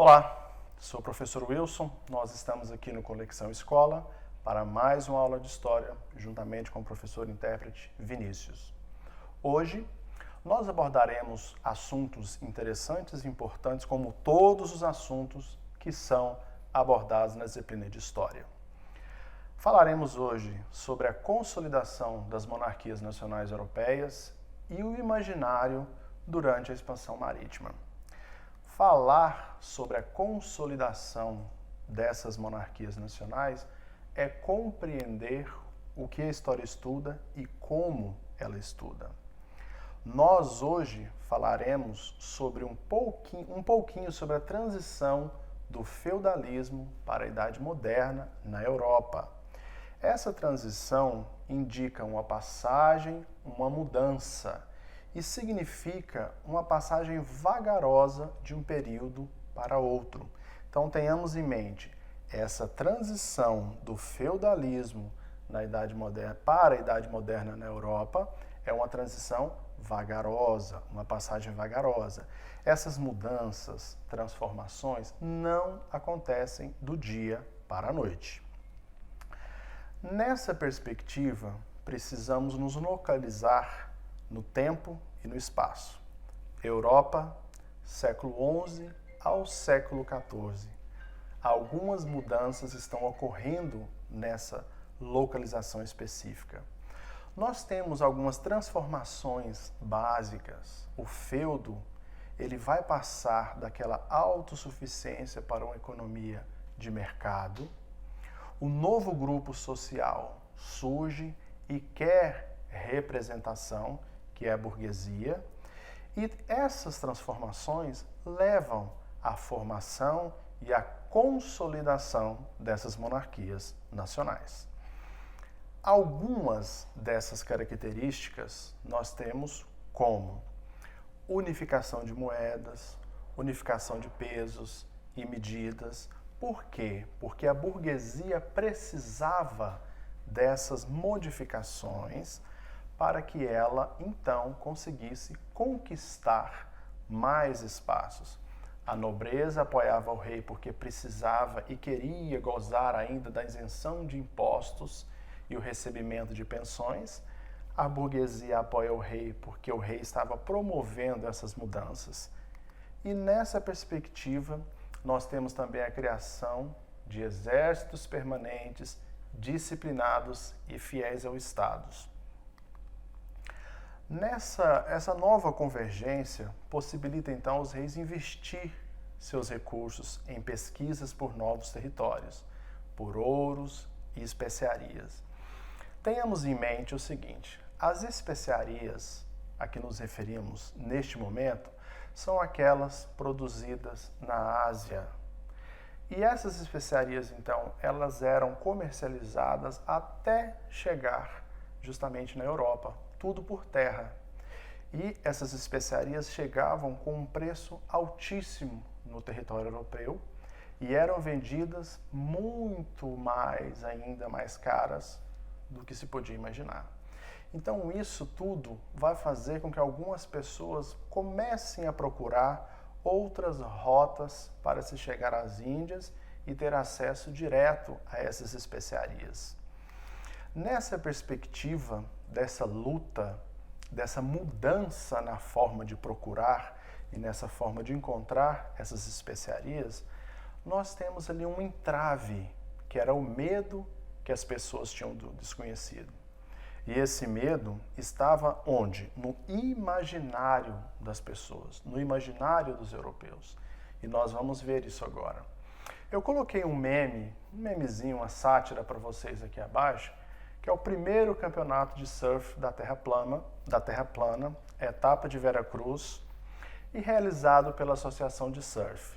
Olá, sou o professor Wilson, nós estamos aqui no Conexão Escola para mais uma aula de História, juntamente com o professor intérprete Vinícius. Hoje, nós abordaremos assuntos interessantes e importantes, como todos os assuntos que são abordados na disciplina de História. Falaremos hoje sobre a consolidação das monarquias nacionais europeias e o imaginário durante a expansão marítima. Falar sobre a consolidação dessas monarquias nacionais é compreender o que a história estuda e como ela estuda. Nós hoje falaremos sobre um pouquinho sobre a transição do feudalismo para a Idade Moderna na Europa. Essa transição indica uma passagem, uma mudança, e significa uma passagem vagarosa de um período para outro. Então tenhamos em mente, essa transição do feudalismo na Idade Moderna para a Idade Moderna na Europa é uma transição vagarosa, uma passagem vagarosa. Essas mudanças, transformações não acontecem do dia para a noite. Nessa perspectiva, precisamos nos localizar no tempo e no espaço. Europa, século XI ao século XIV. Algumas mudanças estão ocorrendo nessa localização específica. Nós temos algumas transformações básicas. O feudo, ele vai passar daquela autossuficiência para uma economia de mercado. O novo grupo social surge e quer representação, que é a burguesia, e essas transformações levam à formação e à consolidação dessas monarquias nacionais. Algumas dessas características nós temos como unificação de moedas, unificação de pesos e medidas. Por quê? Porque a burguesia precisava dessas modificações para que ela, então, conseguisse conquistar mais espaços. A nobreza apoiava o rei porque precisava e queria gozar ainda da isenção de impostos e o recebimento de pensões. A burguesia apoia o rei porque o rei estava promovendo essas mudanças. E nessa perspectiva, nós temos também a criação de exércitos permanentes, disciplinados e fiéis ao Estado. Essa nova convergência possibilita então os reis investir seus recursos em pesquisas por novos territórios, por ouros e especiarias. Tenhamos em mente o seguinte: as especiarias a que nos referimos neste momento são aquelas produzidas na Ásia. E essas especiarias, então, elas eram comercializadas até chegar justamente na Europa, tudo por terra. E essas especiarias chegavam com um preço altíssimo no território europeu e eram vendidas muito mais, ainda mais caras do que se podia imaginar. Então isso tudo vai fazer com que algumas pessoas comecem a procurar outras rotas para se chegar às Índias e ter acesso direto a essas especiarias. Nessa perspectiva dessa luta, dessa mudança na forma de procurar e nessa forma de encontrar essas especiarias, nós temos ali um entrave, que era o medo que as pessoas tinham do desconhecido. E esse medo estava onde? No imaginário das pessoas, no imaginário dos europeus. E nós vamos ver isso agora. Eu coloquei um memezinho, uma sátira para vocês aqui abaixo, que é o primeiro campeonato de surf da Terra Plana, etapa de Veracruz, e realizado pela Associação de Surf.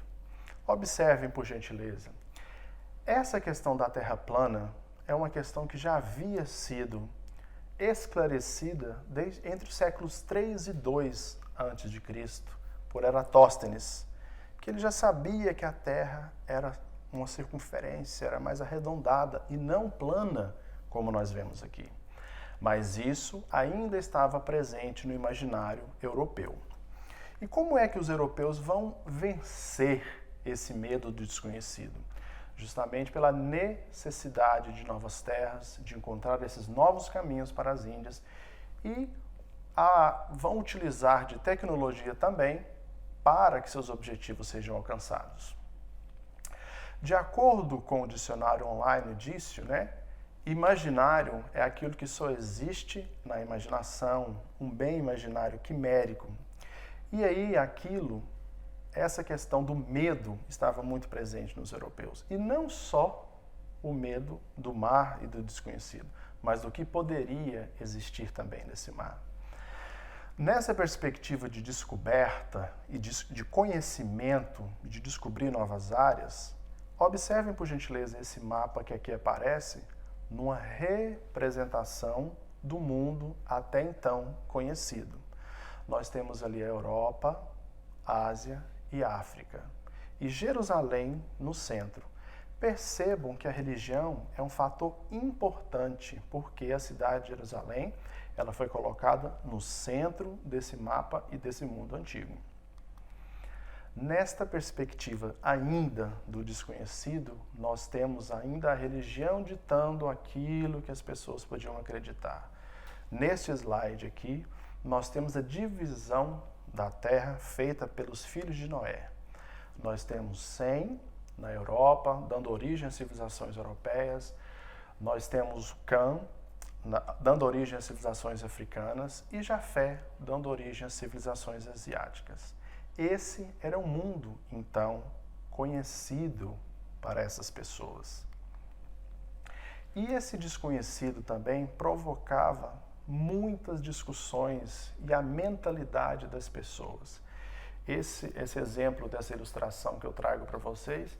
Observem, por gentileza. Essa questão da Terra plana é uma questão que já havia sido esclarecida entre os séculos 3 e 2 a.C., por Eratóstenes, que ele já sabia que a Terra era uma circunferência, era mais arredondada e não plana, como nós vemos aqui. Mas isso ainda estava presente no imaginário europeu. E como é que os europeus vão vencer esse medo do desconhecido? Justamente pela necessidade de novas terras, de encontrar esses novos caminhos para as Índias e vão utilizar de tecnologia também para que seus objetivos sejam alcançados. De acordo com o dicionário online Dício, imaginário é aquilo que só existe na imaginação, um bem imaginário quimérico. E aí essa questão do medo estava muito presente nos europeus. E não só o medo do mar e do desconhecido, mas do que poderia existir também nesse mar. Nessa perspectiva de descoberta e de conhecimento, de descobrir novas áreas, observem, por gentileza, esse mapa que aqui aparece numa representação do mundo até então conhecido. Nós temos ali a Europa, Ásia e África, e Jerusalém no centro. Percebam que a religião é um fator importante, porque a cidade de Jerusalém ela foi colocada no centro desse mapa e desse mundo antigo. Nesta perspectiva ainda do desconhecido, nós temos ainda a religião ditando aquilo que as pessoas podiam acreditar. Neste slide aqui, nós temos a divisão da terra feita pelos filhos de Noé. Nós temos Sem na Europa, dando origem às civilizações europeias. Nós temos Cã, dando origem às civilizações africanas, e Jafé, dando origem às civilizações asiáticas. Esse era um mundo, então, conhecido para essas pessoas. E esse desconhecido também provocava muitas discussões e a mentalidade das pessoas. Esse exemplo dessa ilustração que eu trago para vocês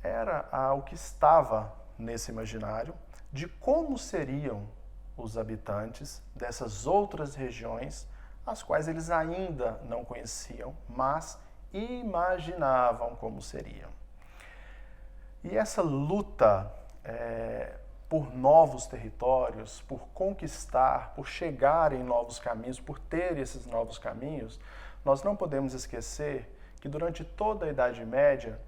era o que estava nesse imaginário de como seriam os habitantes dessas outras regiões, as quais eles ainda não conheciam, mas imaginavam como seriam. E essa luta por novos territórios, por conquistar, por chegar em novos caminhos, por ter esses novos caminhos, nós não podemos esquecer que durante toda a Idade Média,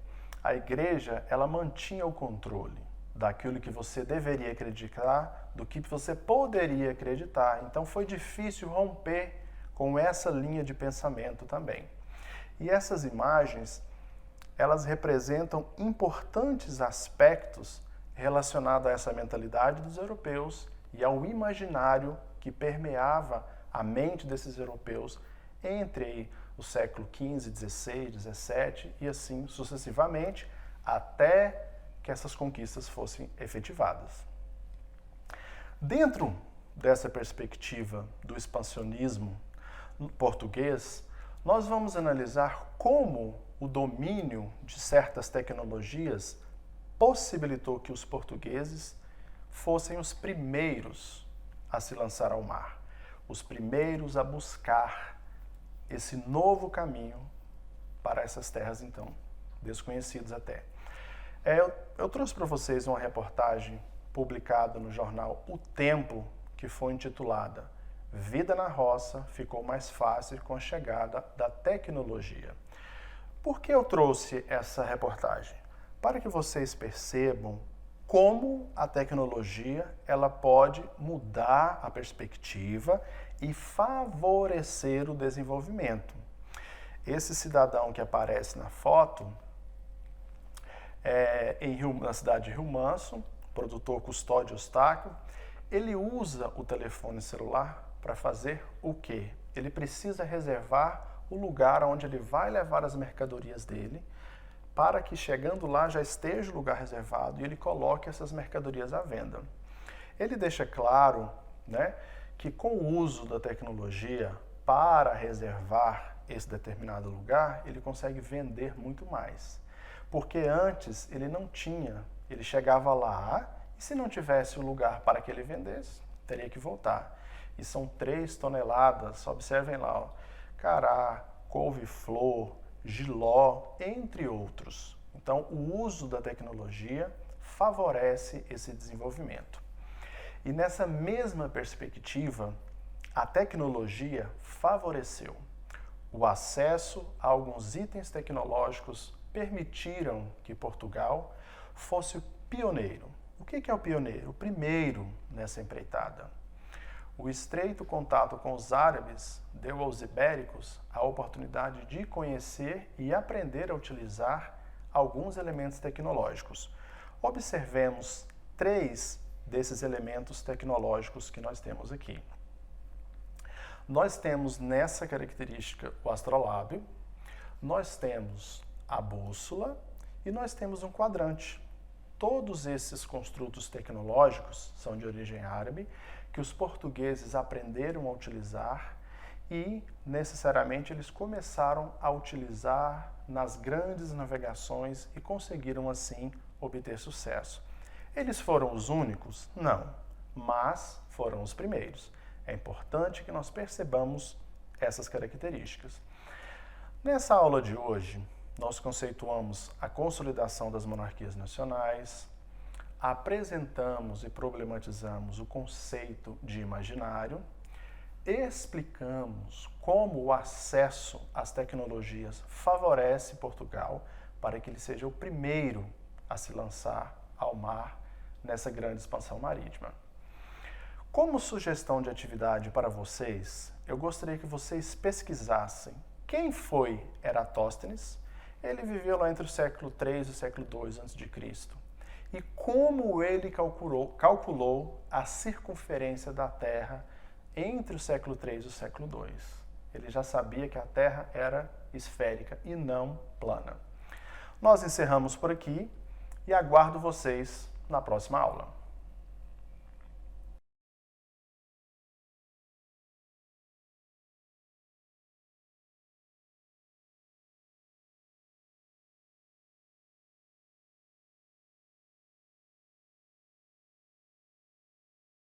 a Igreja ela mantinha o controle daquilo que você deveria acreditar, do que você poderia acreditar. Então foi difícil romper com essa linha de pensamento também. E essas imagens, elas representam importantes aspectos relacionados a essa mentalidade dos europeus e ao imaginário que permeava a mente desses europeus entre o século XV, XVI, XVII e assim sucessivamente, até que essas conquistas fossem efetivadas. Dentro dessa perspectiva do expansionismo português, nós vamos analisar como o domínio de certas tecnologias possibilitou que os portugueses fossem os primeiros a se lançar ao mar, os primeiros a buscar esse novo caminho para essas terras, então, desconhecidas até. Eu trouxe para vocês uma reportagem publicada no jornal O Tempo, que foi intitulada Vida na Roça ficou mais fácil com a chegada da tecnologia. Por que eu trouxe essa reportagem? Para que vocês percebam como a tecnologia ela pode mudar a perspectiva e favorecer o desenvolvimento. Esse cidadão que aparece na foto na cidade de Rio Manso, produtor Custódio Eustáquio, ele usa o telefone celular para fazer o quê? Ele precisa reservar o lugar onde ele vai levar as mercadorias dele, para que chegando lá já esteja o lugar reservado e ele coloque essas mercadorias à venda. Ele deixa claro, que com o uso da tecnologia para reservar esse determinado lugar, ele consegue vender muito mais. Porque antes ele não tinha, ele chegava lá e se não tivesse o lugar para que ele vendesse, teria que voltar. E são 3 toneladas, observem lá, cará, couve-flor, jiló, entre outros. Então, o uso da tecnologia favorece esse desenvolvimento. E nessa mesma perspectiva, a tecnologia favoreceu o acesso a alguns itens tecnológicos permitiram que Portugal fosse o pioneiro. O que é o pioneiro? O primeiro nessa empreitada. O estreito contato com os árabes deu aos ibéricos a oportunidade de conhecer e aprender a utilizar alguns elementos tecnológicos. Observemos 3 desses elementos tecnológicos que nós temos aqui. Nós temos nessa característica o astrolábio, nós temos a bússola e nós temos um quadrante. Todos esses construtos tecnológicos são de origem árabe, que os portugueses aprenderam a utilizar e, necessariamente, eles começaram a utilizar nas grandes navegações e conseguiram, assim, obter sucesso. Eles foram os únicos? Não, mas foram os primeiros. É importante que nós percebamos essas características. Nessa aula de hoje, nós conceituamos a consolidação das monarquias nacionais, apresentamos e problematizamos o conceito de imaginário, explicamos como o acesso às tecnologias favorece Portugal para que ele seja o primeiro a se lançar ao mar nessa grande expansão marítima. Como sugestão de atividade para vocês, eu gostaria que vocês pesquisassem quem foi Eratóstenes. Ele viveu lá entre o século III e o século II a.C. E como ele calculou a circunferência da Terra entre o século III e o século II. Ele já sabia que a Terra era esférica e não plana. Nós encerramos por aqui e aguardo vocês na próxima aula.